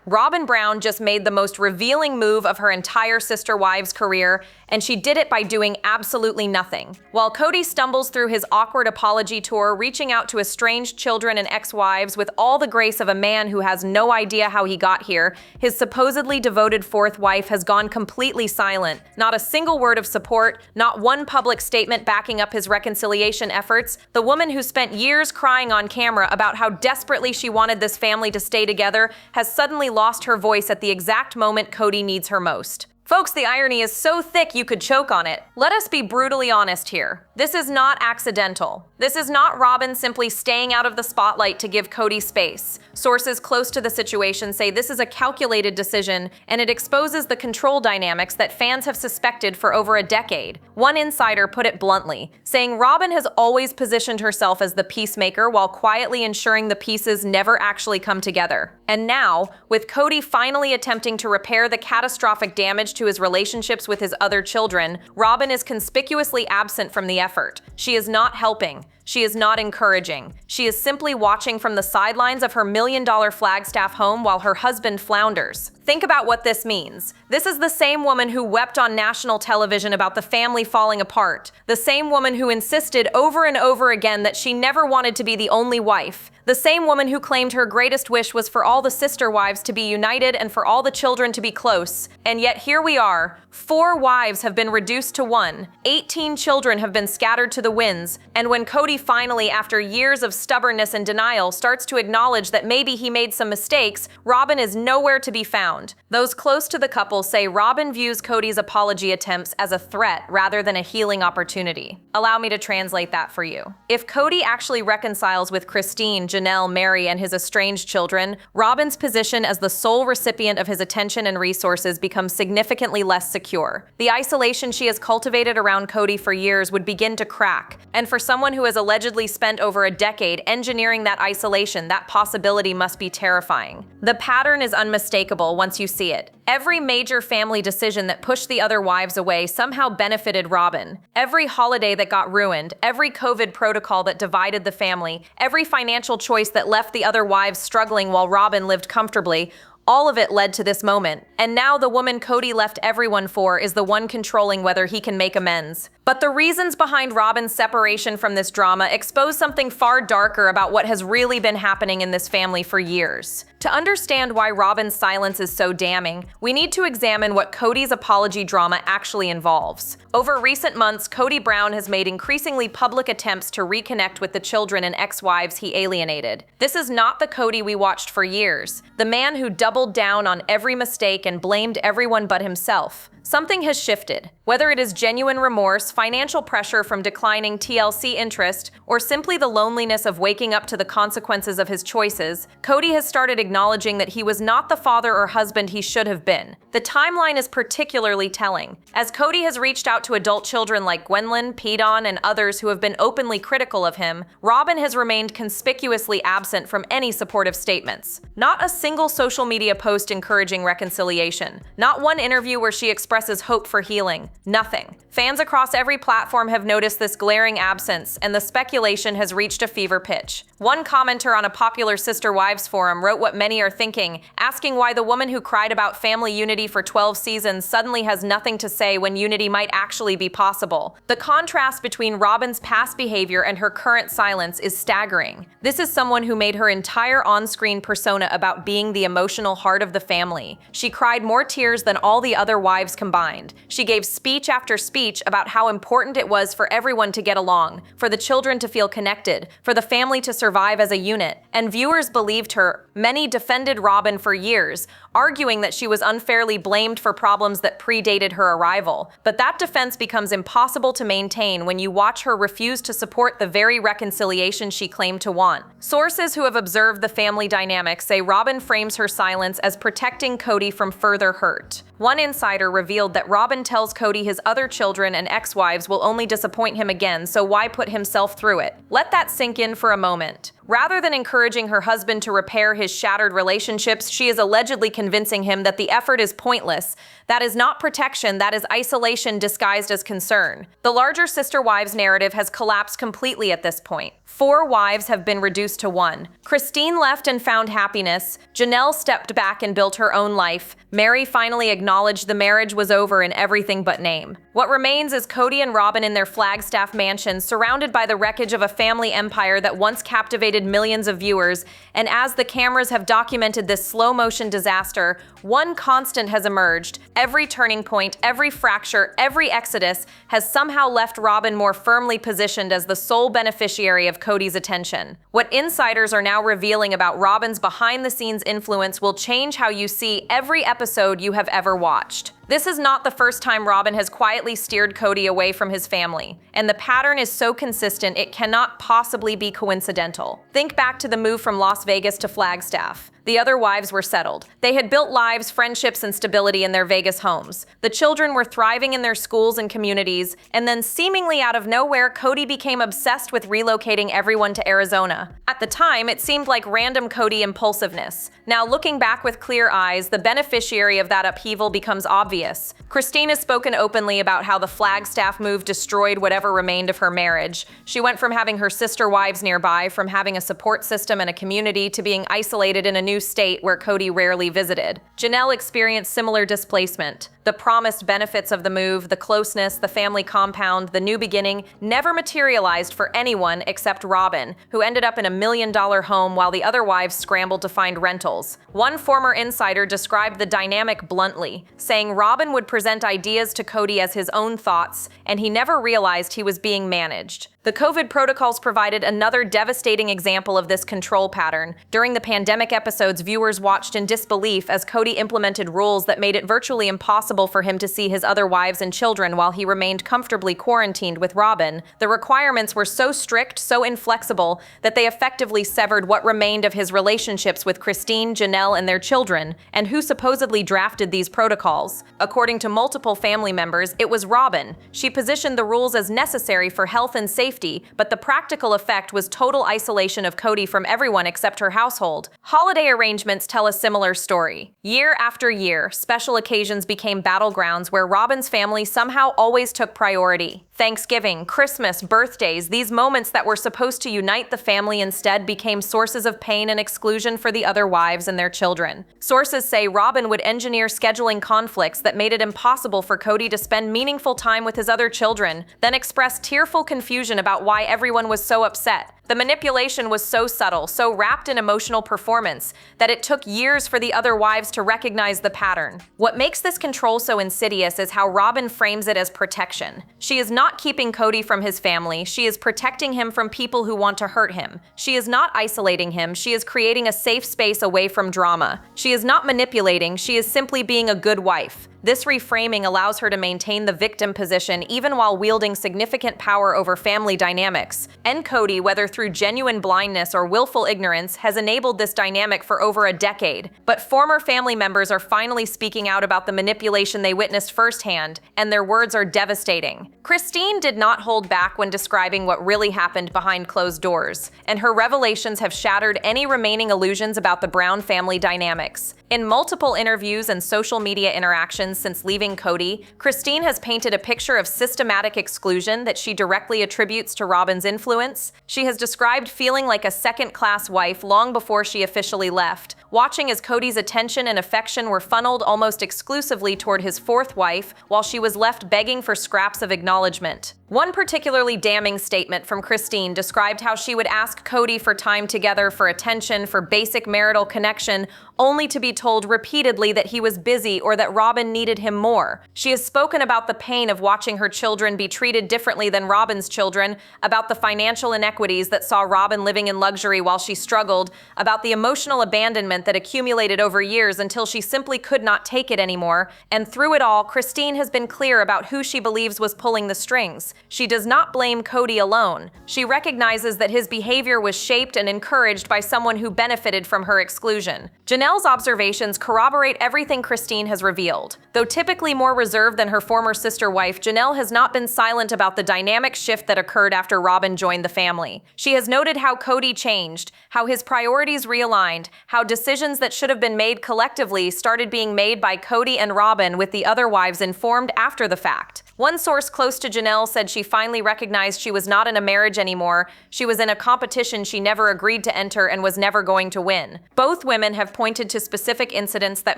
Robyn Brown just made the most revealing move of her entire Sister Wives career, and she did it by doing absolutely nothing. While Kody stumbles through his awkward apology tour, reaching out to estranged children and ex-wives with all the grace of a man who has no idea how he got here, his supposedly devoted fourth wife has gone completely silent. Not a single word of support, not one public statement backing up his reconciliation efforts. The woman who spent years crying on camera about how desperately she wanted this family to stay together has suddenly lost her voice at the exact moment Kody needs her most. Folks, the irony is so thick you could choke on it. Let us be brutally honest here. This is not accidental. This is not Robyn simply staying out of the spotlight to give Kody space. Sources close to the situation say this is a calculated decision, and it exposes the control dynamics that fans have suspected for over a decade. One insider put it bluntly, saying Robyn has always positioned herself as the peacemaker while quietly ensuring the pieces never actually come together. And now, with Kody finally attempting to repair the catastrophic damage to his relationships with his other children, Robyn is conspicuously absent from the effort. She is not helping. She is not encouraging. She is simply watching from the sidelines of her million-dollar Flagstaff home while her husband flounders. Think about what this means. This is the same woman who wept on national television about the family falling apart. The same woman who insisted over and over again that she never wanted to be the only wife. The same woman who claimed her greatest wish was for all the sister wives to be united and for all the children to be close. And yet here we are. 4 wives have been reduced to 1. 18 children have been scattered to the winds. And when Kody finally, after years of stubbornness and denial, starts to acknowledge that maybe he made some mistakes, Robyn is nowhere to be found. Those close to the couple say Robyn views Kody's apology attempts as a threat rather than a healing opportunity. Allow me to translate that for you. If Kody actually reconciles with Christine, Janelle, Mary, and his estranged children, Robyn's position as the sole recipient of his attention and resources becomes significantly less secure. The isolation she has cultivated around Kody for years would begin to crack, and for someone who has allegedly spent over a decade engineering that isolation, that possibility must be terrifying. The pattern is unmistakable once you see it. Every major family decision that pushed the other wives away somehow benefited Robyn. Every holiday that got ruined, every COVID protocol that divided the family, every financial choice that left the other wives struggling while Robyn lived comfortably, all of it led to this moment. And now the woman Kody left everyone for is the one controlling whether he can make amends. But the reasons behind Robyn's separation from this drama expose something far darker about what has really been happening in this family for years. To understand why Robyn's silence is so damning, we need to examine what Kody's apology drama actually involves. Over recent months, Kody Brown has made increasingly public attempts to reconnect with the children and ex-wives he alienated. This is not the Kody we watched for years, the man who doubled down on every mistake and blamed everyone but himself. Something has shifted. Whether it is genuine remorse, financial pressure from declining TLC interest, or simply the loneliness of waking up to the consequences of his choices, Kody has started acknowledging that he was not the father or husband he should have been. The timeline is particularly telling. As Kody has reached out to adult children like Gwendolyn, Pedon, and others who have been openly critical of him, Robyn has remained conspicuously absent from any supportive statements. Not a single social media post encouraging reconciliation. Not one interview where she expresses hope for healing. Nothing. Fans across every platform have noticed this glaring absence, and the speculation has reached a fever pitch. One commenter on a popular Sister Wives forum wrote what many are thinking, asking why the woman who cried about family unity for 12 seasons suddenly has nothing to say when unity might actually be possible. The contrast between Robyn's past behavior and her current silence is staggering. This is someone who made her entire on-screen persona about being the emotional heart of the family. She cried more tears than all the other wives combined. She gave speech after speech about how important it was for everyone to get along, for the children to feel connected, for the family to survive as a unit, and viewers believed her. Many defended Robyn for years, arguing that she was unfairly blamed for problems that predated her arrival. But that defense becomes impossible to maintain when you watch her refuse to support the very reconciliation she claimed to want. Sources who have observed the family dynamic say Robyn frames her silence as protecting Kody from further hurt. One insider revealed that Robyn tells Kody his other children and ex-wives will only disappoint him again, so why put himself through it? Let that sink in for a moment. Rather than encouraging her husband to repair his shattered relationships, she is allegedly convincing him that the effort is pointless. That is not protection, that is isolation disguised as concern. The larger Sister Wives narrative has collapsed completely at this point. 4 wives have been reduced to 1. Christine left and found happiness. Janelle stepped back and built her own life. Mary finally acknowledged the marriage was over in everything but name. What remains is Kody and Robyn in their Flagstaff mansion, surrounded by the wreckage of a family empire that once captivated millions of viewers. And as the cameras have documented this slow-motion disaster, one constant has emerged. Every turning point, every fracture, every exodus has somehow left Robyn more firmly positioned as the sole beneficiary of Kody's attention. What insiders are now revealing about Robyn's behind-the-scenes influence will change how you see every episode you have ever watched. This is not the first time Robyn has quietly steered Kody away from his family, and the pattern is so consistent it cannot possibly be coincidental. Think back to the move from Las Vegas to Flagstaff. The other wives were settled. They had built lives, friendships, and stability in their Vegas homes. The children were thriving in their schools and communities, and then seemingly out of nowhere, Kody became obsessed with relocating everyone to Arizona. At the time, it seemed like random Kody impulsiveness. Now, looking back with clear eyes, the beneficiary of that upheaval becomes obvious. Christine has spoken openly about how the Flagstaff move destroyed whatever remained of her marriage. She went from having her sister wives nearby, from having a support system and a community, to being isolated in a new state where Kody rarely visited. Janelle experienced similar displacement. The promised benefits of the move, the closeness, the family compound, the new beginning, never materialized for anyone except Robyn, who ended up in $1 million home while the other wives scrambled to find rentals. One former insider described the dynamic bluntly, saying Robyn would present ideas to Kody as his own thoughts, and he never realized he was being managed. The COVID protocols provided another devastating example of this control pattern. During the pandemic episodes, viewers watched in disbelief as Kody implemented rules that made it virtually impossible for him to see his other wives and children while he remained comfortably quarantined with Robyn. The requirements were so strict, so inflexible, that they effectively severed what remained of his relationships with Christine, Janelle, and their children, and who supposedly drafted these protocols. According to multiple family members, it was Robyn. She positioned the rules as necessary for health and safety, but the practical effect was total isolation of Kody from everyone except her household. Holiday arrangements tell a similar story. Year after year, special occasions became battlegrounds where Robyn's family somehow always took priority. Thanksgiving, Christmas, birthdays, these moments that were supposed to unite the family instead became sources of pain and exclusion for the other wives and their children. Sources say Robyn would engineer scheduling conflicts that made it impossible for Kody to spend meaningful time with his other children, then express tearful confusion about why everyone was so upset. The manipulation was so subtle, so wrapped in emotional performance, that it took years for the other wives to recognize the pattern. What makes this control so insidious is how Robyn frames it as protection. She is not keeping Kody from his family, she is protecting him from people who want to hurt him. She is not isolating him, she is creating a safe space away from drama. She is not manipulating, she is simply being a good wife. This reframing allows her to maintain the victim position even while wielding significant power over family dynamics. And Kody, whether through genuine blindness or willful ignorance, has enabled this dynamic for over a decade. But former family members are finally speaking out about the manipulation they witnessed firsthand, and their words are devastating. Christine did not hold back when describing what really happened behind closed doors, and her revelations have shattered any remaining illusions about the Brown family dynamics. In multiple interviews and social media interactions since leaving Kody, Christine has painted a picture of systematic exclusion that she directly attributes to Robyn's influence. She has described feeling like a second-class wife long before she officially left, watching as Kody's attention and affection were funneled almost exclusively toward his fourth wife, while she was left begging for scraps of acknowledgement. One particularly damning statement from Christine described how she would ask Kody for time together, for attention, for basic marital connection, only to be told repeatedly that he was busy or that Robyn needed him more. She has spoken about the pain of watching her children be treated differently than Robyn's children, about the financial inequities that saw Robyn living in luxury while she struggled, about the emotional abandonment that accumulated over years until she simply could not take it anymore, and through it all, Christine has been clear about who she believes was pulling the strings. She does not blame Kody alone. She recognizes that his behavior was shaped and encouraged by someone who benefited from her exclusion. Janelle's observations corroborate everything Christine has revealed. Though typically more reserved than her former sister wife, Janelle has not been silent about the dynamic shift that occurred after Robyn joined the family. She has noted how Kody changed, how his priorities realigned, how decisions that should have been made collectively started being made by Kody and Robyn, with the other wives informed after the fact. One source close to Janelle said she finally recognized she was not in a marriage anymore. She was in a competition she never agreed to enter and was never going to win. Both women have pointed to specific incidents that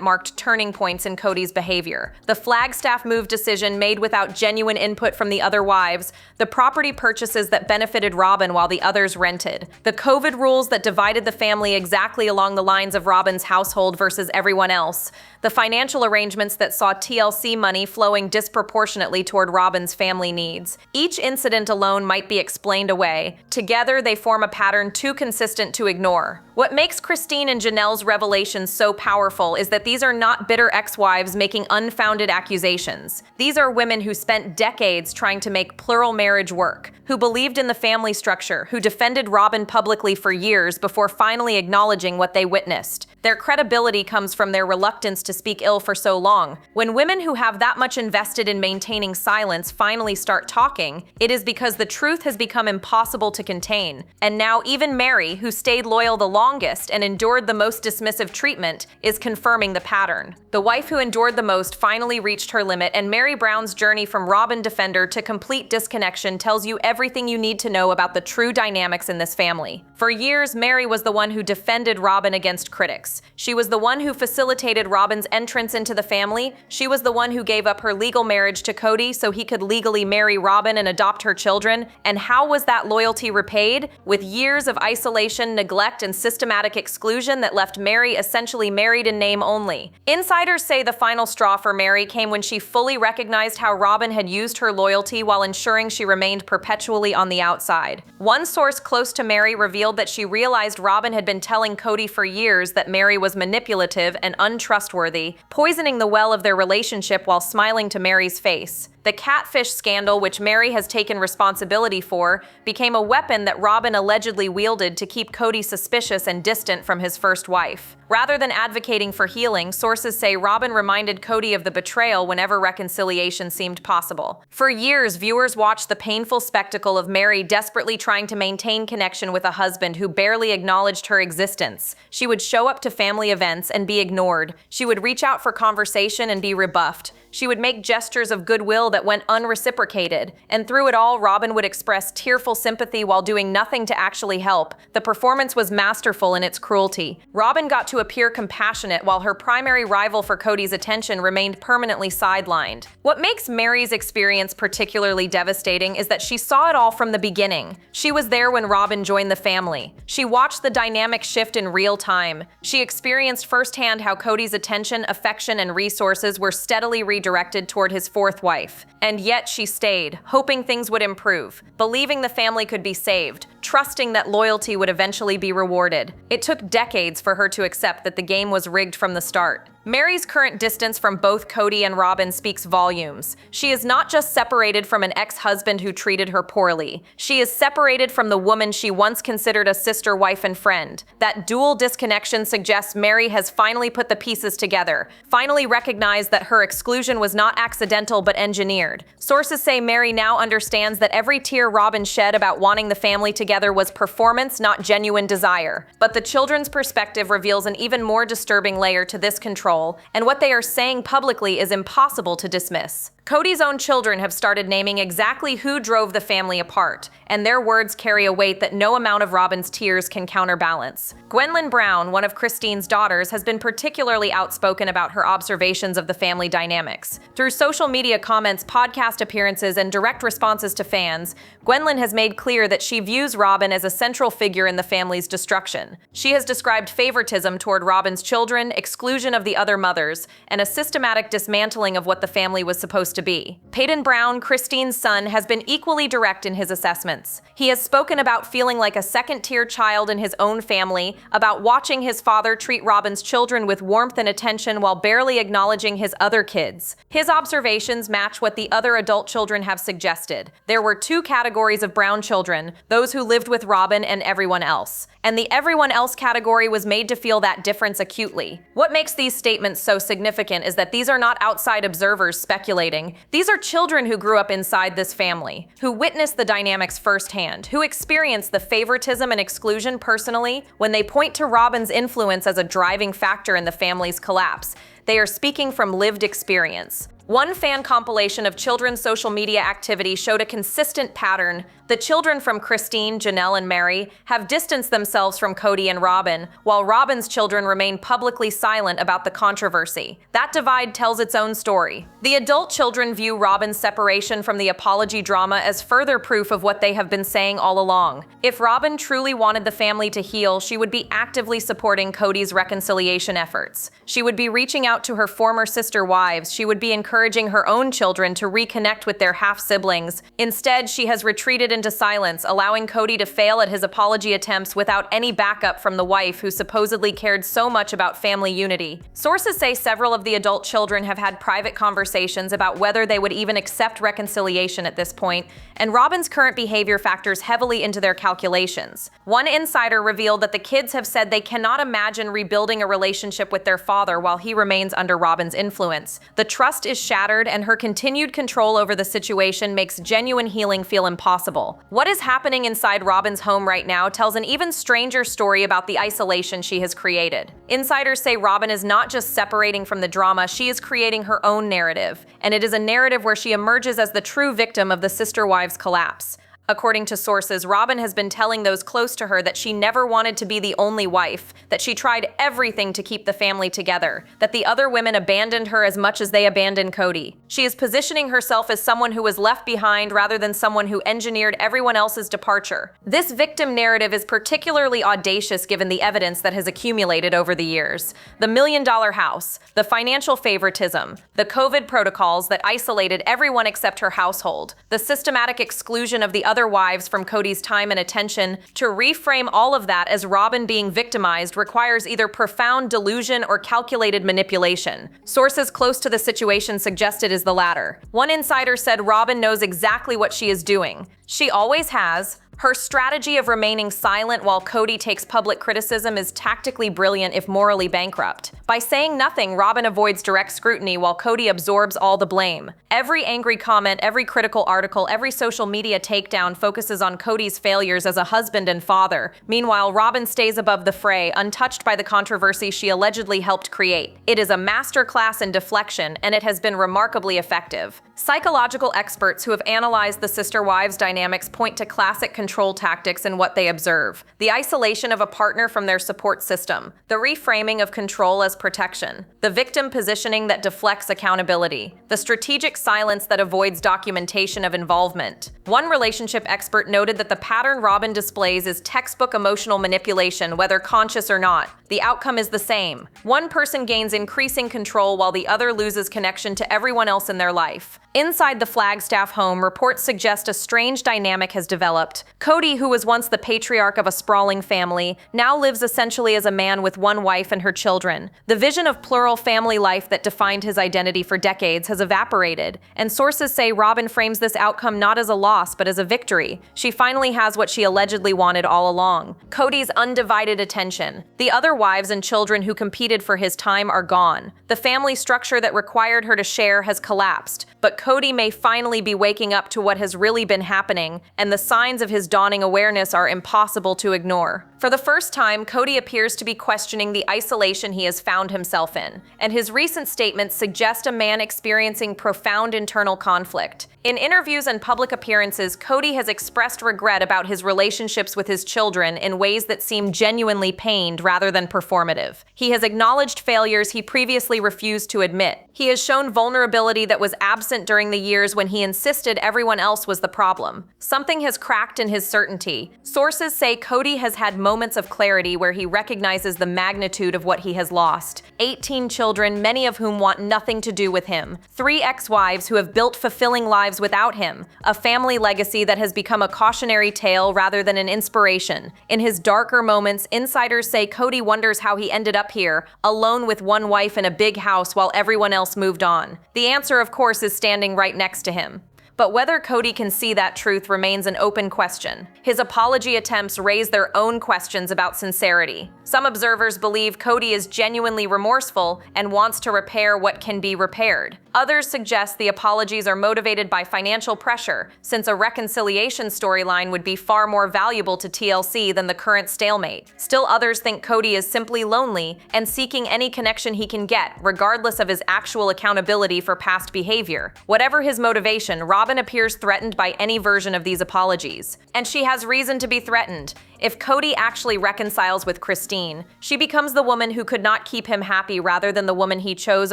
marked turning points in Kody's behavior. The Flagstaff move decision made without genuine input from the other wives, the property purchases that benefited Robyn while the others rented, the COVID rules that divided the family exactly along the lines of Robyn's household versus everyone else, the financial arrangements that saw TLC money flowing disproportionately toward Robyn's family needs. Each incident alone might be explained away. Together, they form a pattern too consistent to ignore. What makes Christine and Janelle's revelations so powerful is that these are not bitter ex-wives making unfounded accusations. These are women who spent decades trying to make plural marriage work, who believed in the family structure, who defended Robyn publicly for years before finally acknowledging what they witnessed. Their credibility comes from their reluctance to speak ill for so long. When women who have that much invested in maintaining silence finally start talking, it is because the truth has become impossible to contain. And now even Mary, who stayed loyal the longest and endured the most dismissive treatment, is confirming the pattern. The wife who endured the most finally reached her limit, and Mary Brown's journey from Robyn defender to complete disconnection tells you everything you need to know about the true dynamics in this family. For years, Mary was the one who defended Robyn against critics. She was the one who facilitated Robyn's entrance into the family. She was the one who gave up her legal marriage to Kody so he could legally marry Robyn and adopt her children. And how was that loyalty repaid? With years of isolation, neglect, and systematic exclusion that left Mary essentially married in name only. Insiders say the final straw for Mary came when she fully recognized how Robyn had used her loyalty while ensuring she remained perpetually on the outside. One source close to Mary revealed that she realized Robyn had been telling Kody for years that Mary was manipulative and untrustworthy, poisoning the well of their relationship while smiling to Mary's face. The catfish scandal, which Mary has taken responsibility for, became a weapon that Robyn allegedly wielded to keep Kody suspicious and distant from his first wife. Rather than advocating for healing, sources say Robyn reminded Kody of the betrayal whenever reconciliation seemed possible. For years, viewers watched the painful spectacle of Mary desperately trying to maintain connection with a husband who barely acknowledged her existence. She would show up to family events and be ignored. She would reach out for conversation and be rebuffed. She would make gestures of goodwill that went unreciprocated, and through it all, Robyn would express tearful sympathy while doing nothing to actually help. The performance was masterful in its cruelty. Robyn got to appear compassionate while her primary rival for Kody's attention remained permanently sidelined. What makes Mary's experience particularly devastating is that she saw it all from the beginning. She was there when Robyn joined the family. She watched the dynamic shift in real time. She experienced firsthand how Kody's attention, affection, and resources were steadily redirected toward his fourth wife. And yet she stayed, hoping things would improve, believing the family could be saved, trusting that loyalty would eventually be rewarded. It took decades for her to accept that the game was rigged from the start. Mary's current distance from both Kody and Robyn speaks volumes. She is not just separated from an ex-husband who treated her poorly. She is separated from the woman she once considered a sister, wife, and friend. That dual disconnection suggests Mary has finally put the pieces together, finally recognized that her exclusion was not accidental but engineered. Sources say Mary now understands that every tear Robyn shed about wanting the family together was performance, not genuine desire. But the children's perspective reveals an even more disturbing layer to this control, and what they are saying publicly is impossible to dismiss. Kody's own children have started naming exactly who drove the family apart, and their words carry a weight that no amount of Robyn's tears can counterbalance. Robyn Brown, one of Christine's daughters, has been particularly outspoken about her observations of the family dynamics. Through social media comments, podcast appearances, and direct responses to fans, Robyn has made clear that she views Robyn as a central figure in the family's destruction. She has described favoritism toward Robyn's children, exclusion of the other mothers, and a systematic dismantling of what the family was supposed to be. Kody Brown, Christine's son, has been equally direct in his assessments. He has spoken about feeling like a second-tier child in his own family, about watching his father treat Robyn's children with warmth and attention while barely acknowledging his other kids. His observations match what the other adult children have suggested. There were two categories of Brown children, those who lived with Robyn and everyone else. And the everyone else category was made to feel that difference acutely. What makes these statements so significant is that these are not outside observers speculating. These are children who grew up inside this family, who witnessed the dynamics firsthand, who experienced the favoritism and exclusion personally. When they point to Robyn's influence as a driving factor in the family's collapse, they are speaking from lived experience. One fan compilation of children's social media activity showed a consistent pattern. The children from Christine, Janelle, and Mary have distanced themselves from Kody and Robyn, while Robyn's children remain publicly silent about the controversy. That divide tells its own story. The adult children view Robyn's separation from the apology drama as further proof of what they have been saying all along. If Robyn truly wanted the family to heal, she would be actively supporting Kody's reconciliation efforts. She would be reaching out to her former sister wives. She would be encouraging her own children to reconnect with their half-siblings. Instead, she has retreated into silence, allowing Kody to fail at his apology attempts without any backup from the wife who supposedly cared so much about family unity. Sources say several of the adult children have had private conversations about whether they would even accept reconciliation at this point, and Robyn's current behavior factors heavily into their calculations. One insider revealed that the kids have said they cannot imagine rebuilding a relationship with their father while he remains under Robyn's influence. The trust is shattered, and her continued control over the situation makes genuine healing feel impossible. What is happening inside Robyn's home right now tells an even stranger story about the isolation she has created. Insiders say Robyn is not just separating from the drama, she is creating her own narrative, and it is a narrative where she emerges as the true victim of the sister wives' collapse. According to sources, Robyn has been telling those close to her that she never wanted to be the only wife, that she tried everything to keep the family together, that the other women abandoned her as much as they abandoned Kody. She is positioning herself as someone who was left behind rather than someone who engineered everyone else's departure. This victim narrative is particularly audacious given the evidence that has accumulated over the years. The million-dollar house, the financial favoritism, the COVID protocols that isolated everyone except her household, the systematic exclusion of the other wives from Kody's time and attention. To reframe all of that as Robyn being victimized requires either profound delusion or calculated manipulation. Sources close to the situation suggest it is the latter. One insider said Robyn knows exactly what she is doing. She always has. Her strategy of remaining silent while Kody takes public criticism is tactically brilliant if morally bankrupt. By saying nothing, Robyn avoids direct scrutiny while Kody absorbs all the blame. Every angry comment, every critical article, every social media takedown focuses on Kody's failures as a husband and father. Meanwhile, Robyn stays above the fray, untouched by the controversy she allegedly helped create. It is a masterclass in deflection, and it has been remarkably effective. Psychological experts who have analyzed the sister wives' dynamics point to classic control tactics in what they observe: the isolation of a partner from their support system, the reframing of control as protection, the victim positioning that deflects accountability, the strategic silence that avoids documentation of involvement. One relationship expert noted that the pattern Robyn displays is textbook emotional manipulation, whether conscious or not. The outcome is the same. One person gains increasing control while the other loses connection to everyone else in their life. Inside the Flagstaff home, reports suggest a strange dynamic has developed. Kody, who was once the patriarch of a sprawling family, now lives essentially as a man with one wife and her children. The vision of plural family life that defined his identity for decades has evaporated, and sources say Robyn frames this outcome not as a loss but as a victory. She finally has what she allegedly wanted all along: Kody's undivided attention. The other wives and children who competed for his time are gone. The family structure that required her to share has collapsed, but Kody may finally be waking up to what has really been happening, and the signs of his dawning awareness are impossible to ignore. For the first time, Kody appears to be questioning the isolation he has found himself in, and his recent statements suggest a man experiencing profound internal conflict. In interviews and public appearances, Kody has expressed regret about his relationships with his children in ways that seem genuinely pained rather than performative. He has acknowledged failures he previously refused to admit. He has shown vulnerability that was absent during the years when he insisted everyone else was the problem. Something has cracked in his certainty. Sources say Kody has had moments of clarity where he recognizes the magnitude of what he has lost. 18 children, many of whom want nothing to do with him. 3 ex-wives who have built fulfilling lives without him. A family legacy that has become a cautionary tale rather than an inspiration. In his darker moments, insiders say Kody wonders how he ended up here, alone with one wife in a big house while everyone else moved on. The answer, of course, is standing right next to him. But whether Kody can see that truth remains an open question. His apology attempts raise their own questions about sincerity. Some observers believe Kody is genuinely remorseful and wants to repair what can be repaired. Others suggest the apologies are motivated by financial pressure, since a reconciliation storyline would be far more valuable to TLC than the current stalemate. Still, others think Kody is simply lonely and seeking any connection he can get, regardless of his actual accountability for past behavior. Whatever his motivation, Robyn appears threatened by any version of these apologies. And she has reason to be threatened. If Kody actually reconciles with Christine, she becomes the woman who could not keep him happy rather than the woman he chose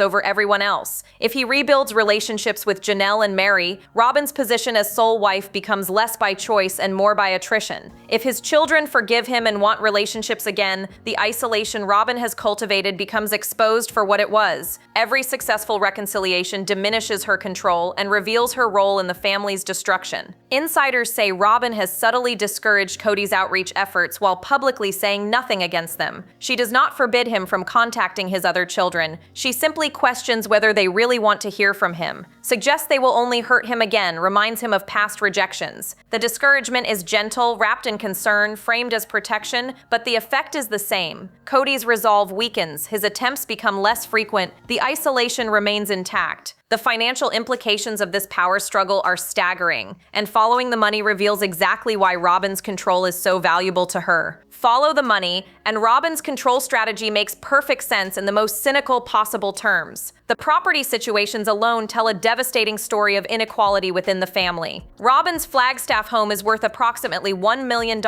over everyone else. If he rebuilds relationships with Janelle and Mary, Robyn's position as sole wife becomes less by choice and more by attrition. If his children forgive him and want relationships again, the isolation Robyn has cultivated becomes exposed for what it was. Every successful reconciliation diminishes her control and reveals her role in the family's destruction. Insiders say Robyn has subtly discouraged Kody's outreach efforts while publicly saying nothing against them. She does not forbid him from contacting his other children. She simply questions whether they really want to hear from him, suggests they will only hurt him again, reminds him of past rejections. The discouragement is gentle, wrapped in concern, framed as protection, but the effect is the same. Kody's resolve weakens, his attempts become less frequent, the isolation remains intact. The financial implications of this power struggle are staggering, and following the money reveals exactly why Robyn's control is so valuable to her. Follow the money, and Robyn's control strategy makes perfect sense in the most cynical possible terms. The property situations alone tell a devastating story of inequality within the family. Robyn's Flagstaff home is worth approximately $1 million,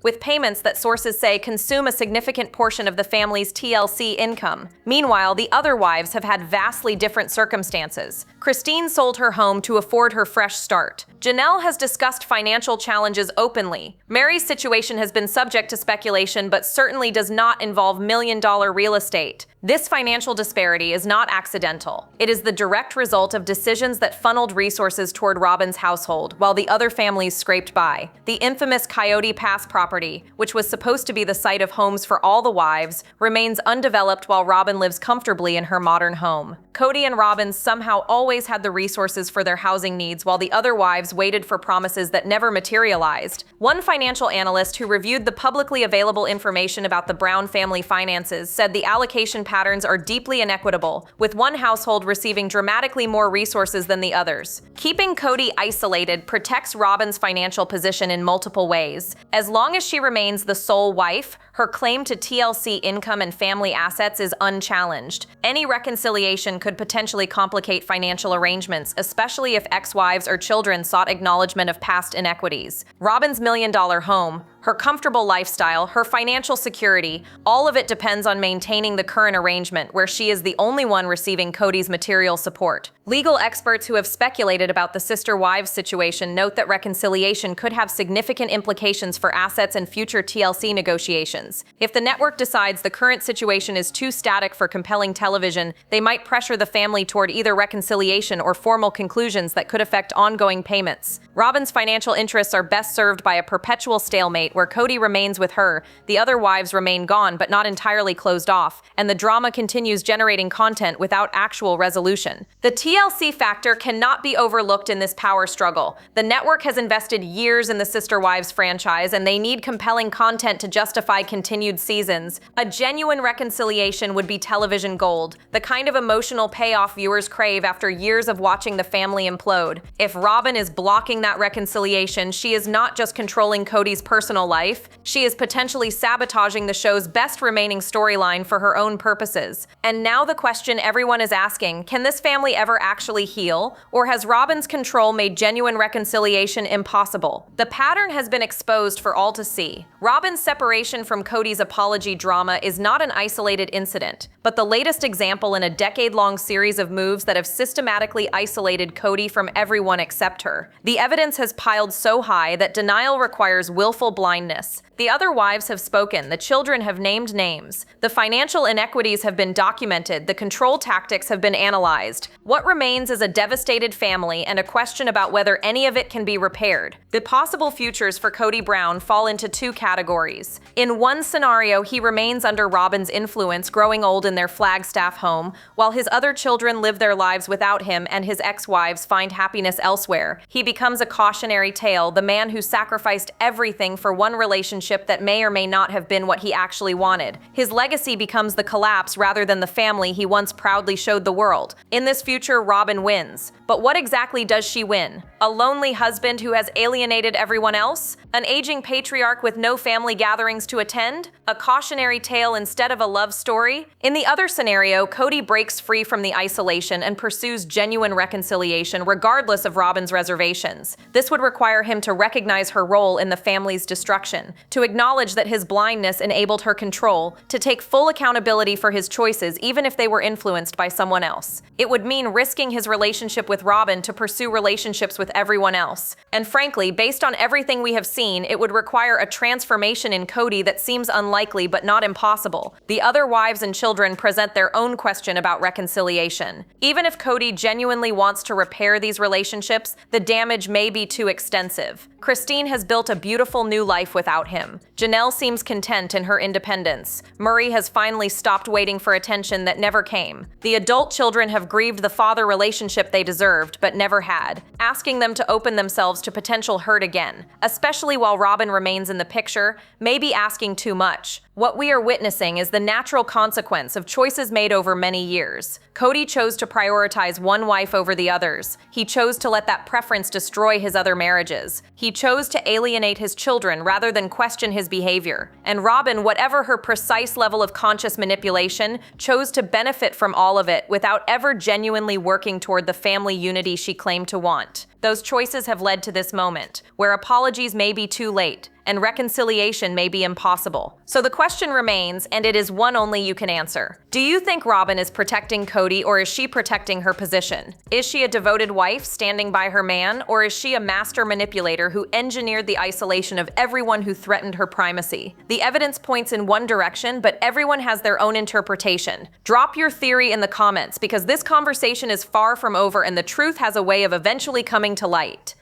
with payments that sources say consume a significant portion of the family's TLC income. Meanwhile, the other wives have had vastly different circumstances. Christine sold her home to afford her fresh start. Janelle has discussed financial challenges openly. Mary's situation has been subject to speculation, but certainly does not involve million-dollar real estate. This financial disparity is not accidental. It is the direct result of decisions that funneled resources toward Robyn's household, while the other families scraped by. The infamous Coyote Pass property, which was supposed to be the site of homes for all the wives, remains undeveloped while Robyn lives comfortably in her modern home. Kody and Robyn somehow always had the resources for their housing needs, while the other wives waited for promises that never materialized. One financial analyst who reviewed the publicly available information about the Brown family finances said the allocation patterns are deeply inequitable, with one household receiving dramatically more resources than the others. Keeping Kody isolated protects Robyn's financial position in multiple ways. As long as she remains the sole wife, her claim to TLC income and family assets is unchallenged. Any reconciliation could potentially complicate financial arrangements, especially if ex-wives or children sought acknowledgement of past inequities. Robyn's million-dollar home, her comfortable lifestyle, her financial security, all of it depends on maintaining the current arrangement where she is the only one receiving Kody's material support. Legal experts who have speculated about the sister-wives situation note that reconciliation could have significant implications for assets and future TLC negotiations. If the network decides the current situation is too static for compelling television, they might pressure the family toward either reconciliation or formal conclusions that could affect ongoing payments. Robyn's financial interests are best served by a perpetual stalemate where Kody remains with her, the other wives remain gone but not entirely closed off, and the drama continues generating content without actual resolution. The TLC factor cannot be overlooked in this power struggle. The network has invested years in the Sister Wives franchise, and they need compelling content to justify continued seasons. A genuine reconciliation would be television gold, the kind of emotional payoff viewers crave after years of watching the family implode. If Robyn is blocking that reconciliation, she is not just controlling Kody's personal life, she is potentially sabotaging the show's best remaining storyline for her own purposes. And now the question everyone is asking, can this family ever actually heal? Or has Robyn's control made genuine reconciliation impossible? The pattern has been exposed for all to see. Robyn's separation from Kody's apology drama is not an isolated incident, but the latest example in a decade-long series of moves that have systematically isolated Kody from everyone except her. The evidence has piled so high that denial requires willful blindness. The other wives have spoken, the children have named names. The financial inequities have been documented, the control tactics have been analyzed. What remains is a devastated family and a question about whether any of it can be repaired. The possible futures for Kody Brown fall into two categories. In one scenario, he remains under Robyn's influence, growing old in their Flagstaff home, while his other children live their lives without him and his ex-wives find happiness elsewhere. He becomes a cautionary tale, the man who sacrificed everything for one relationship that may or may not have been what he actually wanted. His legacy becomes the collapse rather than the family he once proudly showed the world. In this future, sure Robyn wins. But what exactly does she win? A lonely husband who has alienated everyone else? An aging patriarch with no family gatherings to attend? A cautionary tale instead of a love story? In the other scenario, Kody breaks free from the isolation and pursues genuine reconciliation regardless of Robyn's reservations. This would require him to recognize her role in the family's destruction, to acknowledge that his blindness enabled her control, to take full accountability for his choices even if they were influenced by someone else. It would mean risking his relationship with Robyn to pursue relationships with everyone else. And frankly, based on everything we have seen, it would require a transformation in Kody that seems unlikely but not impossible. The other wives and children present their own question about reconciliation. Even if Kody genuinely wants to repair these relationships, the damage may be too extensive. Christine has built a beautiful new life without him. Janelle seems content in her independence. Murray has finally stopped waiting for attention that never came. The adult children have grieved the father relationship they deserved but never had, asking them to open themselves to potential hurt again. Especially while Robyn remains in the picture, may be asking too much. What we are witnessing is the natural consequence of choices made over many years. Kody chose to prioritize one wife over the others. He chose to let that preference destroy his other marriages. He chose to alienate his children rather than question his behavior. And Robyn, whatever her precise level of conscious manipulation, chose to benefit from all of it without ever genuinely working toward the family unity she claimed to want. Those choices have led to this moment, where apologies may be too late, and reconciliation may be impossible. So the question remains, and it is one only you can answer. Do you think Robyn is protecting Kody, or is she protecting her position? Is she a devoted wife standing by her man, or is she a master manipulator who engineered the isolation of everyone who threatened her primacy? The evidence points in one direction, but everyone has their own interpretation. Drop your theory in the comments, because this conversation is far from over and the truth has a way of eventually coming to light.